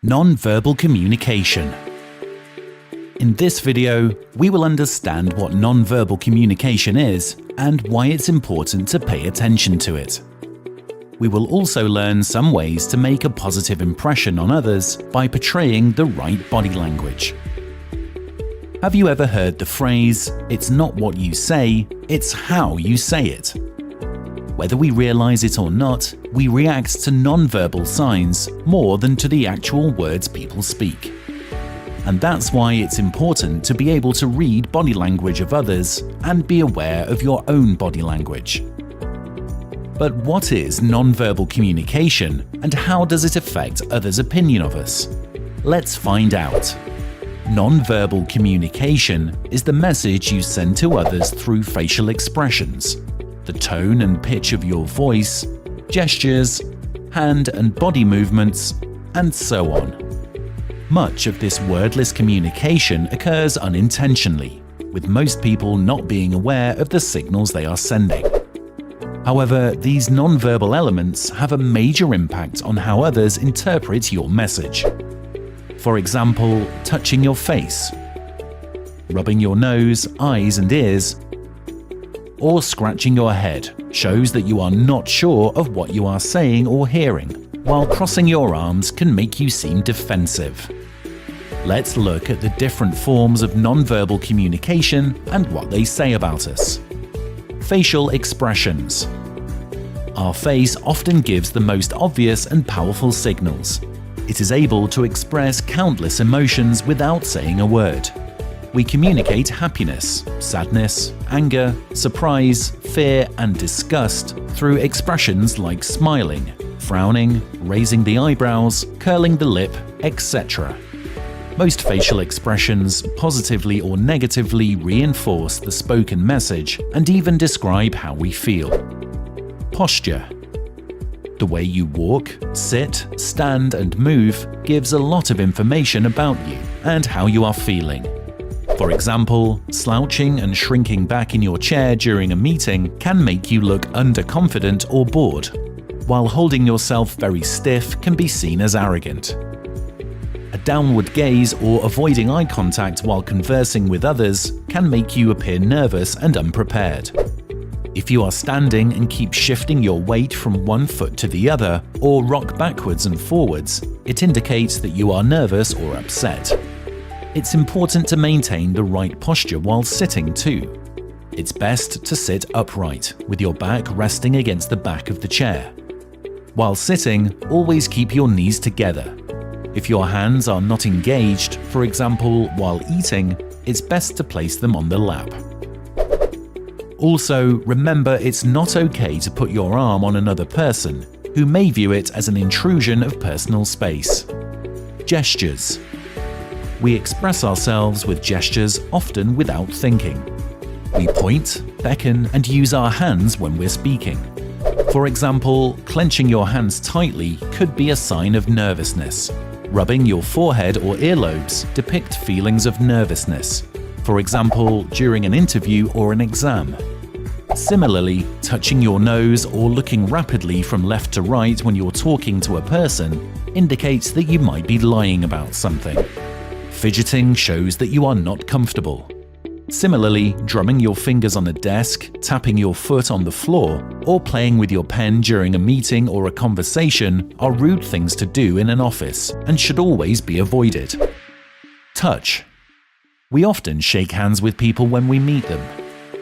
Nonverbal communication. In this video, we will understand what nonverbal communication is and why it's important to pay attention to it. We will also learn some ways to make a positive impression on others by portraying the right body language. Have you ever heard the phrase, "It's not what you say, it's how you say it"? Whether we realize it or not, we react to nonverbal signs more than to the actual words people speak. And that's why it's important to be able to read body language of others and be aware of your own body language. But what is nonverbal communication and how does it affect others' opinion of us? Let's find out. Nonverbal communication is the message you send to others through facial expressions, the tone and pitch of your voice, gestures, hand and body movements, and so on. Much of this wordless communication occurs unintentionally, with most people not being aware of the signals they are sending. However, these nonverbal elements have a major impact on how others interpret your message. For example, touching your face, rubbing your nose, eyes and ears, or scratching your head shows that you are not sure of what you are saying or hearing, while crossing your arms can make you seem defensive. Let's look at the different forms of nonverbal communication and what they say about us. Facial expressions. Our face often gives the most obvious and powerful signals. It is able to express countless emotions without saying a word. We communicate happiness, sadness, anger, surprise, fear, and disgust through expressions like smiling, frowning, raising the eyebrows, curling the lip, etc. Most facial expressions positively or negatively reinforce the spoken message and even describe how we feel. Posture. The way you walk, sit, stand, and move gives a lot of information about you and how you are feeling. For example, slouching and shrinking back in your chair during a meeting can make you look underconfident or bored, while holding yourself very stiff can be seen as arrogant. A downward gaze or avoiding eye contact while conversing with others can make you appear nervous and unprepared. If you are standing and keep shifting your weight from one foot to the other, or rock backwards and forwards, it indicates that you are nervous or upset. It's important to maintain the right posture while sitting too. It's best to sit upright, with your back resting against the back of the chair. While sitting, always keep your knees together. If your hands are not engaged, for example while eating, it's best to place them on the lap. Also, remember it's not okay to put your arm on another person, who may view it as an intrusion of personal space. Gestures. We express ourselves with gestures often without thinking. We point, beckon, and use our hands when we're speaking. For example, clenching your hands tightly could be a sign of nervousness. Rubbing your forehead or earlobes depict feelings of nervousness, for example, during an interview or an exam. Similarly, touching your nose or looking rapidly from left to right when you're talking to a person indicates that you might be lying about something. Fidgeting shows that you are not comfortable. Similarly, drumming your fingers on a desk, tapping your foot on the floor, or playing with your pen during a meeting or a conversation are rude things to do in an office and should always be avoided. Touch. We often shake hands with people when we meet them.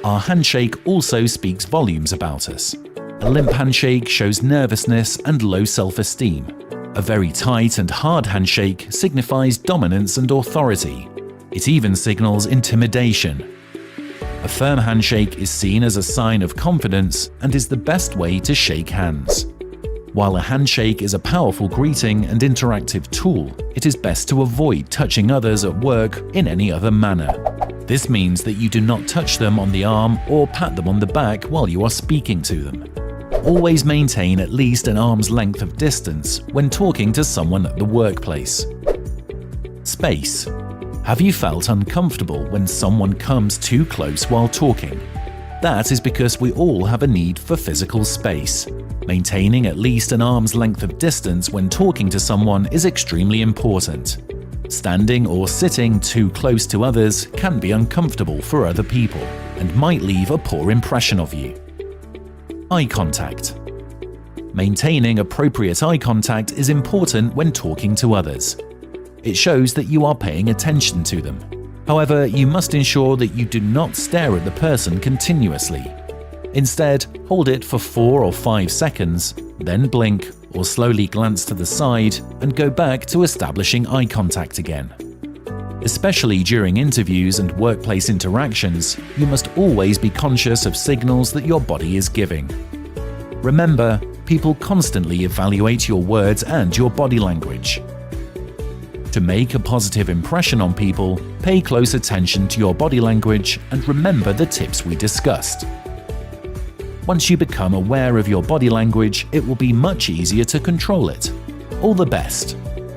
Our handshake also speaks volumes about us. A limp handshake shows nervousness and low self-esteem. A very tight and hard handshake signifies dominance and authority. It even signals intimidation. A firm handshake is seen as a sign of confidence and is the best way to shake hands. While a handshake is a powerful greeting and interactive tool, it is best to avoid touching others at work in any other manner. This means that you do not touch them on the arm or pat them on the back while you are speaking to them. Always maintain at least an arm's length of distance when talking to someone at the workplace. Space. Have you felt uncomfortable when someone comes too close while talking? That is because we all have a need for physical space. Maintaining at least an arm's length of distance when talking to someone is extremely important. Standing or sitting too close to others can be uncomfortable for other people and might leave a poor impression of you. Eye contact. Maintaining appropriate eye contact is important when talking to others. It shows that you are paying attention to them. However, you must ensure that you do not stare at the person continuously. Instead, hold it for 4 or 5 seconds, then blink or slowly glance to the side and go back to establishing eye contact again. Especially during interviews and workplace interactions, you must always be conscious of signals that your body is giving. Remember, people constantly evaluate your words and your body language. To make a positive impression on people, pay close attention to your body language and remember the tips we discussed. Once you become aware of your body language, it will be much easier to control it. All the best!